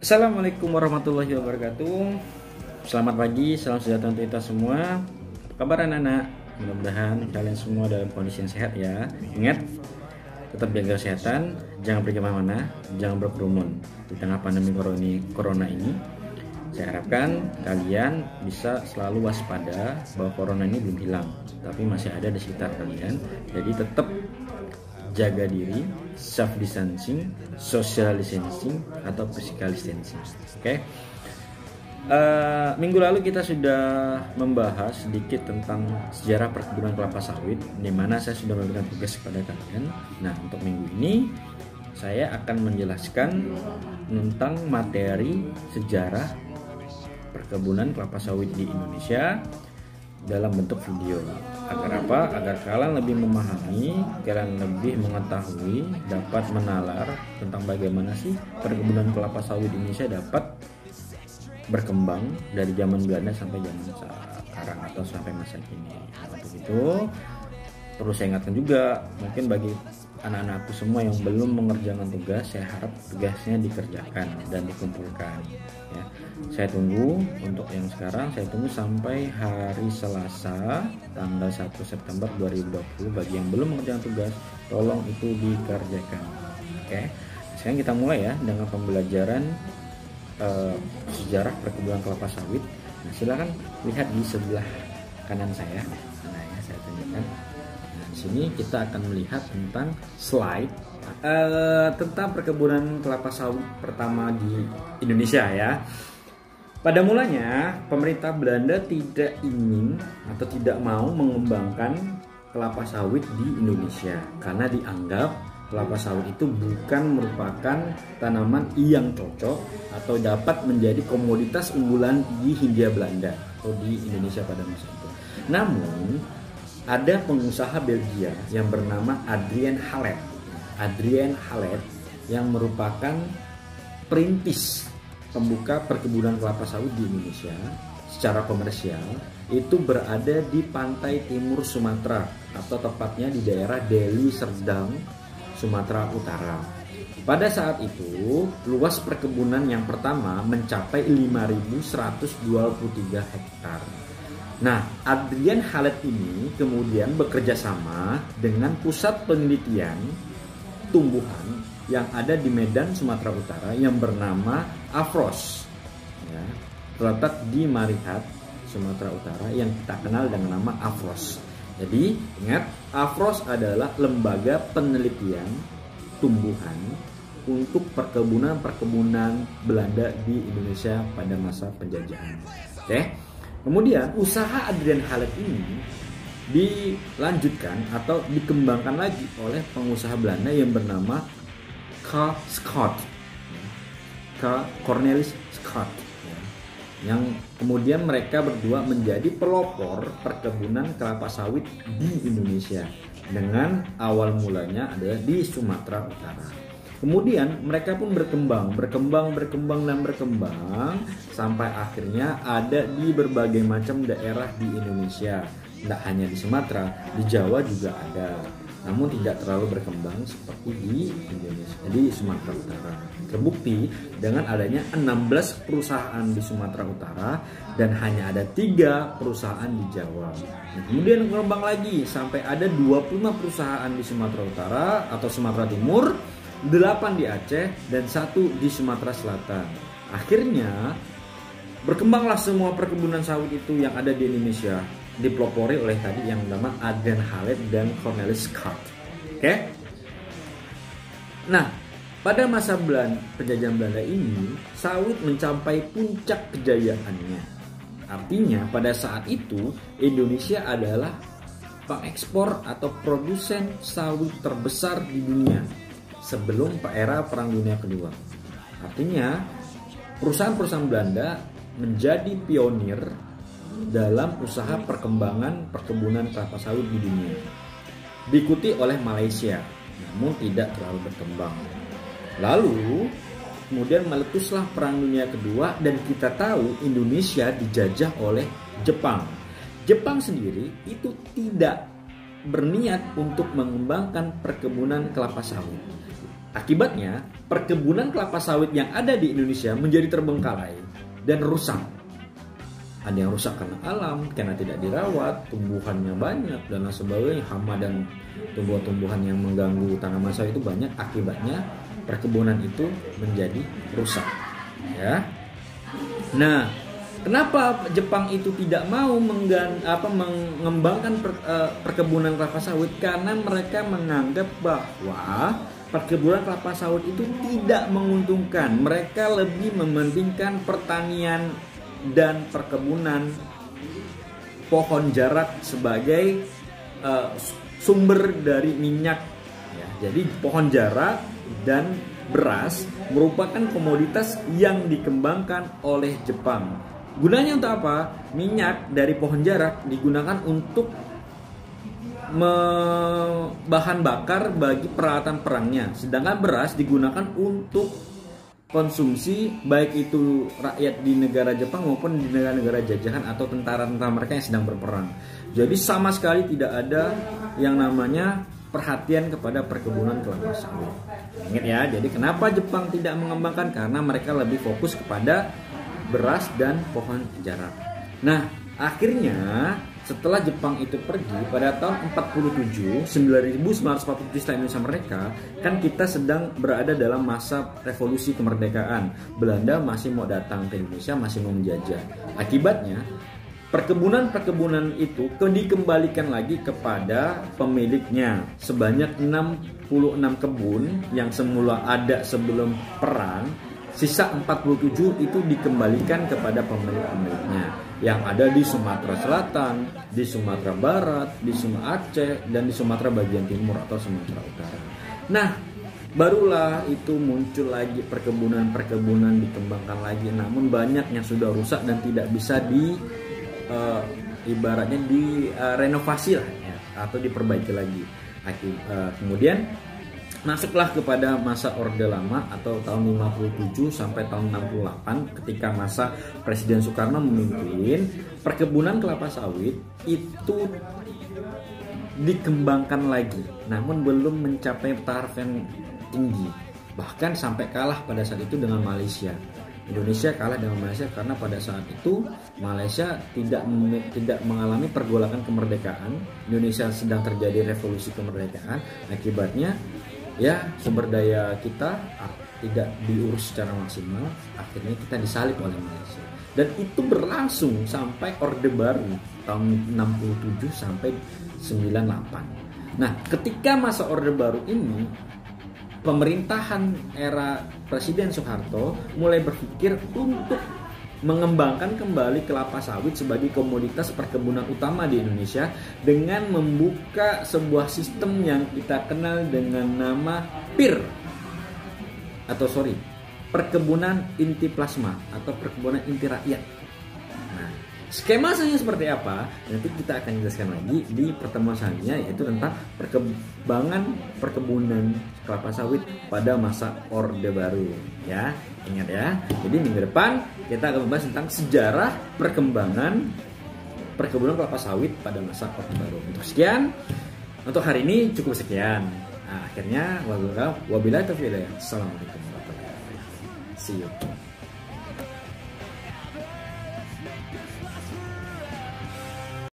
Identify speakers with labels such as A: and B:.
A: Assalamualaikum warahmatullahi wabarakatuh. Selamat pagi, salam sejahtera untuk kita semua. Apa kabar anak-anak? Mudah-mudahan kalian semua dalam kondisi yang sehat ya. Ingat, tetap jaga kesehatan, jangan pergi kemana-mana, jangan berkerumun di tengah pandemi corona ini. Saya harapkan kalian bisa selalu waspada bahwa corona ini belum hilang, tapi masih ada di sekitar kalian. Jadi tetap jaga diri, self distancing, social distancing atau physical distancing. Oke. Minggu lalu kita sudah membahas sedikit tentang sejarah perkebunan kelapa sawit, di mana saya sudah memberikan tugas kepada kalian. Nah, untuk minggu ini saya akan menjelaskan tentang materi sejarah perkebunan kelapa sawit di Indonesia dalam bentuk video. Agar apa? Agar kalian lebih memahami, kalian lebih mengetahui, dapat menalar tentang bagaimana sih perkebunan kelapa sawit di Indonesia dapat berkembang dari zaman Belanda sampai zaman sekarang atau sampai masa kini. Untuk itu perlu saya ingatkan juga, mungkin bagi anak-anakku semua yang belum mengerjakan tugas, saya harap tugasnya dikerjakan dan dikumpulkan ya. Saya tunggu untuk yang sekarang, saya tunggu sampai hari Selasa tanggal 1 September 2020. Bagi yang belum mengerjakan tugas, tolong itu dikerjakan. Oke. Sekarang kita mulai ya dengan pembelajaran sejarah perkebunan kelapa sawit. Nah, silakan lihat di sebelah kanan saya. Nah, ya, saya tunjukkan. Nah, di sini kita akan melihat tentang slide tentang perkebunan kelapa sawit pertama di Indonesia ya. Pada mulanya, pemerintah Belanda tidak ingin atau tidak mau mengembangkan kelapa sawit di Indonesia karena dianggap kelapa sawit itu bukan merupakan tanaman yang cocok atau dapat menjadi komoditas unggulan di Hindia Belanda atau di Indonesia pada masa itu. Namun, ada pengusaha Belgia yang bernama Adrien Halet yang merupakan perintis pembuka perkebunan kelapa sawit di Indonesia secara komersial, itu berada di pantai timur Sumatera atau tepatnya di daerah Deli Serdang, Sumatera Utara. Pada saat itu, luas perkebunan yang pertama mencapai 5.123 hektar. Nah, Adrien Halet ini kemudian bekerja sama dengan pusat penelitian tumbuhan yang ada di Medan, Sumatera Utara yang bernama Afros ya, terletak di Marihat, Sumatera Utara yang kita kenal dengan nama Afros. Jadi ingat, Afros adalah lembaga penelitian tumbuhan untuk perkebunan Belanda di Indonesia pada masa penjajahan. Oke. Kemudian usaha Adrien Halet ini dilanjutkan atau dikembangkan lagi oleh pengusaha Belanda yang bernama Cornelis Scott ya, yang kemudian mereka berdua menjadi pelopor perkebunan kelapa sawit di Indonesia dengan awal mulanya adalah di Sumatera Utara. Kemudian mereka pun berkembang sampai akhirnya ada di berbagai macam daerah di Indonesia. Tidak hanya di Sumatera, di Jawa juga ada. Namun tidak terlalu berkembang seperti di Indonesia, di Sumatera Utara. Terbukti dengan adanya 16 perusahaan di Sumatera Utara dan hanya ada 3 perusahaan di Jawa. Nah, kemudian berkembang lagi sampai ada 25 perusahaan di Sumatera Utara atau Sumatera Timur, 8 di Aceh dan 1 di Sumatera Selatan. Akhirnya berkembanglah semua perkebunan sawit itu yang ada di Indonesia, dipelopori oleh tadi yang bernama Adrien Halet dan Cornelis Scott. Oke. Nah, pada masa penjajahan Belanda ini, sawit mencapai puncak kejayaannya. Artinya pada saat itu Indonesia adalah pengekspor atau produsen sawit terbesar di dunia sebelum era Perang Dunia Kedua. Artinya perusahaan-perusahaan Belanda menjadi pionir dalam usaha perkembangan perkebunan kelapa sawit di dunia. Diikuti oleh Malaysia, namun tidak terlalu berkembang. Lalu kemudian meletuslah Perang Dunia Kedua dan kita tahu Indonesia dijajah oleh Jepang. Jepang sendiri itu tidak berniat untuk mengembangkan perkebunan kelapa sawit. Akibatnya, perkebunan kelapa sawit yang ada di Indonesia menjadi terbengkalai dan rusak. Ada yang rusak karena alam, karena tidak dirawat, tumbuhannya banyak dan lain sebagainya, hama dan tumbuhan-tumbuhan yang mengganggu tanaman sawit itu banyak. Akibatnya perkebunan itu menjadi rusak. Ya. Nah, kenapa Jepang itu tidak mau mengembangkan perkebunan kelapa sawit? Karena mereka menganggap bahwa perkebunan kelapa sawit itu tidak menguntungkan. Mereka lebih mementingkan pertanian dan perkebunan pohon jarak sebagai sumber dari minyak. Ya, jadi pohon jarak dan beras merupakan komoditas yang dikembangkan oleh Jepang. Gunanya untuk apa? Minyak dari pohon jarak digunakan untuk bahan bakar bagi peralatan perangnya, sedangkan beras digunakan untuk konsumsi baik itu rakyat di negara Jepang maupun di negara-negara jajahan atau tentara-tentara mereka yang sedang berperang. Jadi sama sekali tidak ada yang namanya perhatian kepada perkebunan kelapa sawit. Ingat ya, jadi kenapa Jepang tidak mengembangkan? Karena mereka lebih fokus kepada beras dan pohon jarak. Nah, akhirnya setelah Jepang itu pergi pada tahun 1947 setelah Indonesia merdeka, kan kita sedang berada dalam masa revolusi kemerdekaan. Belanda masih mau datang ke Indonesia, masih mau menjajah. Akibatnya perkebunan itu dikembalikan lagi kepada pemiliknya. Sebanyak 66 kebun yang semula ada sebelum perang, sisa 47 itu dikembalikan kepada pemilik-pemiliknya yang ada di Sumatera Selatan, di Sumatera Barat, di Sumatera Aceh, dan di Sumatera bagian timur atau Sumatera Utara. Nah, barulah itu muncul lagi perkebunan dikembangkan lagi, namun banyak yang sudah rusak dan tidak bisa ibaratnya direnovasi lah ya, atau diperbaiki lagi. Kemudian masuklah kepada masa Orde Lama atau tahun 57 sampai tahun 68 ketika masa Presiden Soekarno memimpin, perkebunan kelapa sawit itu dikembangkan lagi, namun belum mencapai taraf yang tinggi, bahkan sampai kalah pada saat itu dengan Malaysia. Indonesia kalah dengan Malaysia karena pada saat itu Malaysia tidak mengalami pergolakan kemerdekaan. Indonesia sedang terjadi revolusi kemerdekaan. Akibatnya ya sumber daya kita tidak diurus secara maksimal. Akhirnya kita disalib oleh Malaysia. Dan itu berlangsung sampai Orde Baru tahun 67 sampai 98. Nah, ketika masa Orde Baru ini, pemerintahan era Presiden Soeharto mulai berpikir untuk mengembangkan kembali kelapa sawit sebagai komoditas perkebunan utama di Indonesia dengan membuka sebuah sistem yang kita kenal dengan nama perkebunan inti plasma atau perkebunan inti rakyat. Nah, skemanya seperti apa? Nanti kita akan jelaskan lagi di pertemuan selanjutnya, yaitu tentang perkebunan kelapa sawit pada masa Orde Baru. Ya, ingat ya. Jadi minggu depan kita akan membahas tentang sejarah perkembangan perkebunan kelapa sawit pada masa Orde Baru. Untuk hari ini cukup sekian. Nah, akhirnya wabillahi taufiq. Assalamualaikum warahmatullahi wabarakatuh. See you.